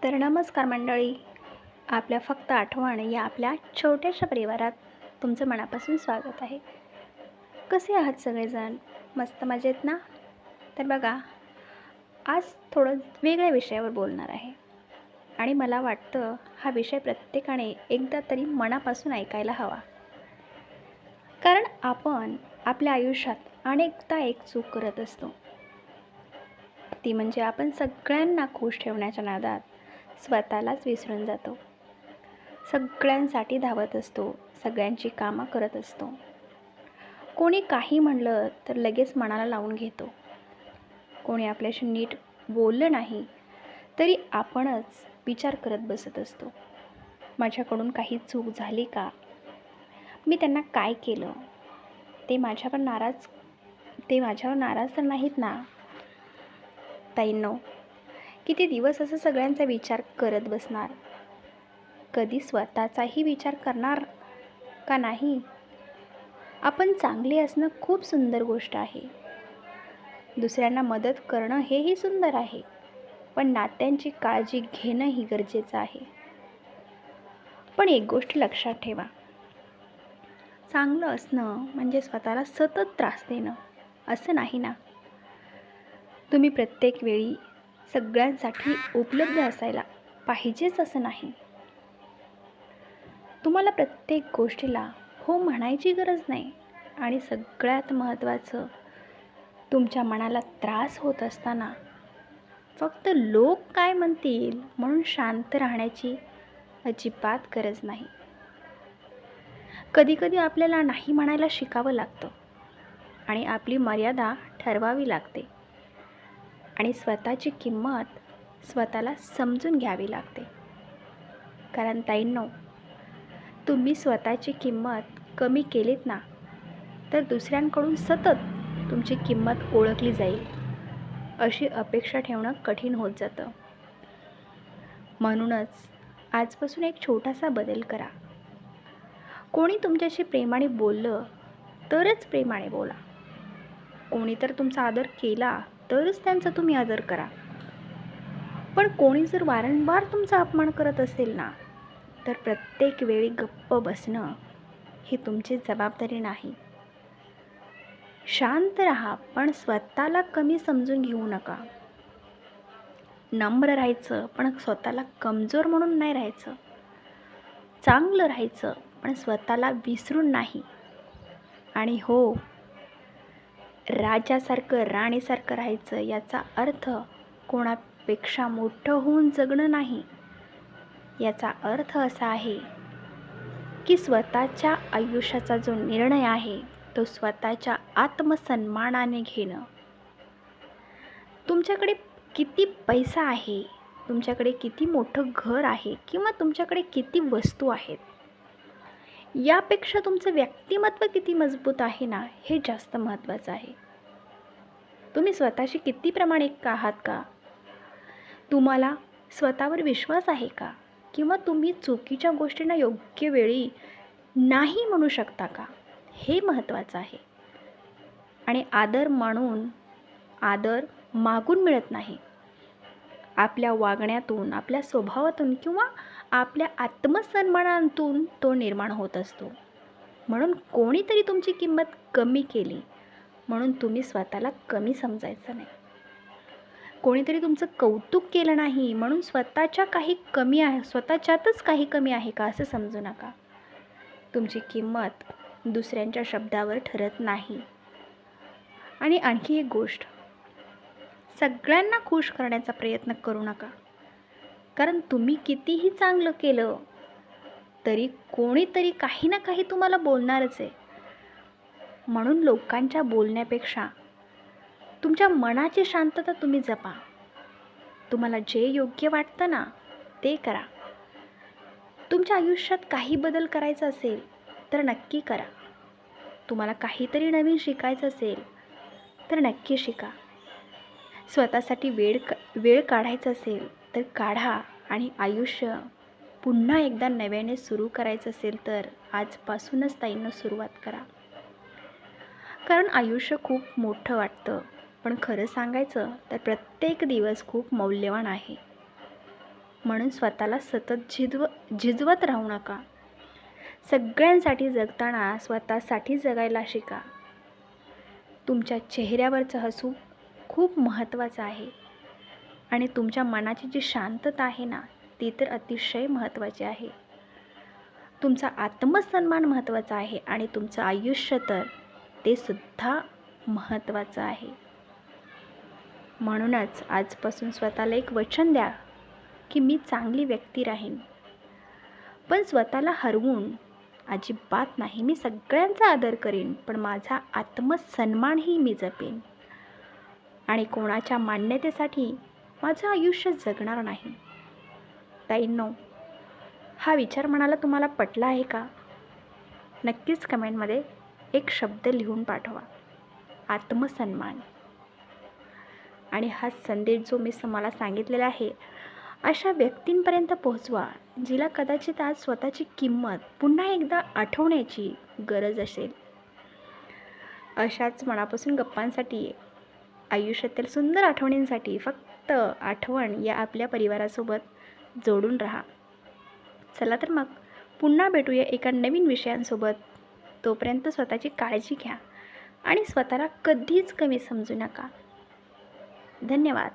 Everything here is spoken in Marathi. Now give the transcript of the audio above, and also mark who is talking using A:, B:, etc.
A: तर नमस्कार मंडळी. आपल्या फक्त आठवण या आपल्या छोट्याशा परिवारात तुमचं मनापासून स्वागत आहे. कसे आहात सगळेजण? मस्त मजेत ना? तर बघा, आज थोडं वेगळ्या विषयावर बोलणार आहे आणि मला वाटतं हा विषय प्रत्येकाने एकदा तरी मनापासून ऐकायला हवा. कारण आपण आपल्या आयुष्यात अनेकदा एक चूक करत असतो. ती म्हणजे आपण सगळ्यांना खुश ठेवण्याच्या नादात स्वतःलाच विसरून जातो. सगळ्यांसाठी धावत असतो, सगळ्यांची कामं करत असतो. कोणी काही म्हणलं तर लगेच मनाला लावून घेतो. कोणी आपल्याशी नीट बोललं नाही तरी आपणच विचार करत बसत असतो. माझ्याकडून काही चूक झाली का? मी त्यांना काय केलं? ते माझ्यावर नाराज तर नाहीत ना? ताईंनो, किती दिवस असं सगळ्यांचा विचार करत बसणार? कधी स्वतःचाही विचार करणार का नाही? आपण चांगले असणं खूप सुंदर गोष्ट आहे. दुसऱ्यांना मदत करणं हेही सुंदर आहे. पण नात्यांची काळजी घेणंही गरजेचं आहे. पण एक गोष्ट लक्षात ठेवा, चांगलं असणं म्हणजे स्वतःला सतत त्रास देणं असं नाही ना. तुम्ही प्रत्येक वेळी सगळ्यांसाठी उपलब्ध असायला पाहिजेच असं नाही. तुम्हाला प्रत्येक गोष्टीला हो म्हणायची गरज नाही. आणि सगळ्यात महत्त्वाचं, तुमच्या मनाला त्रास होत असताना फक्त लोक काय म्हणतील म्हणून शांत राहण्याची अजिबात गरज नाही. कधीकधी आपल्याला नाही म्हणायला शिकावं लागतं आणि आपली मर्यादा ठरवावी लागते आणि स्वतःची किंमत स्वतःला समजून घ्यावी लागते. कारण ताईंनो, तुम्ही स्वतःची किंमत कमी केलीत ना, तर दुसऱ्यांकडून सतत तुमची किंमत ओळखली जाईल अशी अपेक्षा ठेवणं कठीण होत जातं. म्हणूनच आजपासून एक छोटासा बदल करा. कोणी तुमच्याशी प्रेमाने बोललं तरच प्रेमाने बोला. कोणी तर तुमचा आदर केला तरच त्यांचा तुम्ही आदर करा. पण कोणी जर वारंवार तुमचा अपमान करत असेल ना, तर प्रत्येक वेळी गप्प बसणं ही तुमची जबाबदारी नाही. शांत राहा, पण स्वतःला कमी समजून घेऊ नका. नम्र राहायचं, पण स्वतःला कमजोर म्हणून नाही राहायचं. चांगलं राहायचं, पण स्वतःला विसरून नाही. आणि हो, राजासारखं राणीसारखं राहायचं याचा अर्थ कोणापेक्षा मोठं होऊन जगणं नाही. याचा अर्थ असा आहे की स्वतःच्या आयुष्याचा जो निर्णय आहे तो स्वतःच्या आत्मसन्मानाने घेणं. तुमच्याकडे किती पैसा आहे, तुमच्याकडे किती मोठं घर आहे किंवा तुमच्याकडे किती वस्तू आहेत, यापेक्षा तुमचं व्यक्तिमत्व किती मजबूत आहे ना, हे जास्त महत्त्वाचं आहे. तुम्ही स्वतःशी किती प्रामाणिक आहात का? तुम्हाला स्वतःवर विश्वास आहे का? किंवा तुम्ही चुकीच्या गोष्टींना योग्य वेळी नाही म्हणू शकता का? हे महत्त्वाचं आहे. आणि आदर मागून मिळत नाही. आपल्या वागण्यातून, आपल्या स्वभावातून किंवा आपल्या आत्मसन्मानातून तो निर्माण होत असतो. म्हणून कोणीतरी तुमची किंमत कमी केली म्हणून तुम्ही स्वतःला कमी समजायचं नाही. कोणीतरी तुमचं कौतुक केलं नाही म्हणून स्वतःच्यातच काही कमी आहे का असं समजू नका. तुमची किंमत दुसऱ्यांच्या शब्दावर ठरत नाही. आणि आणखी एक गोष्ट, सगळ्यांना खुश करण्याचा प्रयत्न करू नका. कारण तुम्ही कितीही चांगलं केलं तरी कोणीतरी काही ना काही तुम्हाला बोलणारच आहे. म्हणून लोकांच्या बोलण्यापेक्षा तुमच्या मनाची शांतता तुम्ही जपा. तुम्हाला जे योग्य वाटतं ना, ते करा. तुमच्या आयुष्यात काही बदल करायचा असेल तर नक्की करा. तुम्हाला काहीतरी नवीन शिकायचं असेल तर नक्की शिका. स्वतःसाठी वेळ काढायचा असेल तर काढा. आणि आयुष्य पुन्हा एकदा नव्याने सुरू करायचं असेल तर आजपासूनच ताईंनो सुरुवात करा. कारण आयुष्य खूप मोठं वाटतं, पण खरं सांगायचं तर प्रत्येक दिवस खूप मौल्यवान आहे. म्हणून स्वतःला सतत झिजवत राहू नका. सगळ्यांसाठी जगताना स्वतःसाठी जगायला शिका. तुमच्या चेहऱ्यावरचं हसू खूप महत्त्वाचं आहे आणि तुमच्या मनाची जी शांतता आहे ना, ती तर अतिशय महत्त्वाची आहे. तुमचा आत्मसन्मान महत्त्वाचा आहे आणि तुमचं आयुष्य तर ते सुद्धा महत्त्वाचं आहे. म्हणूनच आजपासून स्वतःला एक वचन द्या की मी चांगली व्यक्ती राहीन, पण स्वतःला हरवून अजिबात नाही. मी सगळ्यांचा आदर करीन, पण माझा आत्मसन्मानही मी जपेन आणि कोणाच्या मान्यतेसाठी माझं आयुष्य जगणार नाही. ताईंनो, हा विचार मनाला तुम्हाला पटला आहे का? नक्कीच कमेंटमध्ये एक शब्द लिहून पाठवा, आत्मसन्मान. आणि हा संदेश जो मी तुम्हाला सांगितलेला आहे, अशा व्यक्तींपर्यंत पोहोचवा जिला कदाचित आज स्वतःची किंमत पुन्हा एकदा आठवण्याची गरज असेल. अशाच मनापासून गप्पांसाठी, आयुष्यातील सुंदर आठवणींसाठी फक्त आठवण या आपल्या परिवारासोबत जोडून राहा. चला तर मग पुन्हा भेटूया एका नवीन विषयांसोबत. तोपर्यंत स्वतःची काळजी घ्या आणि स्वतःला कधीच कमी समजू नका. धन्यवाद.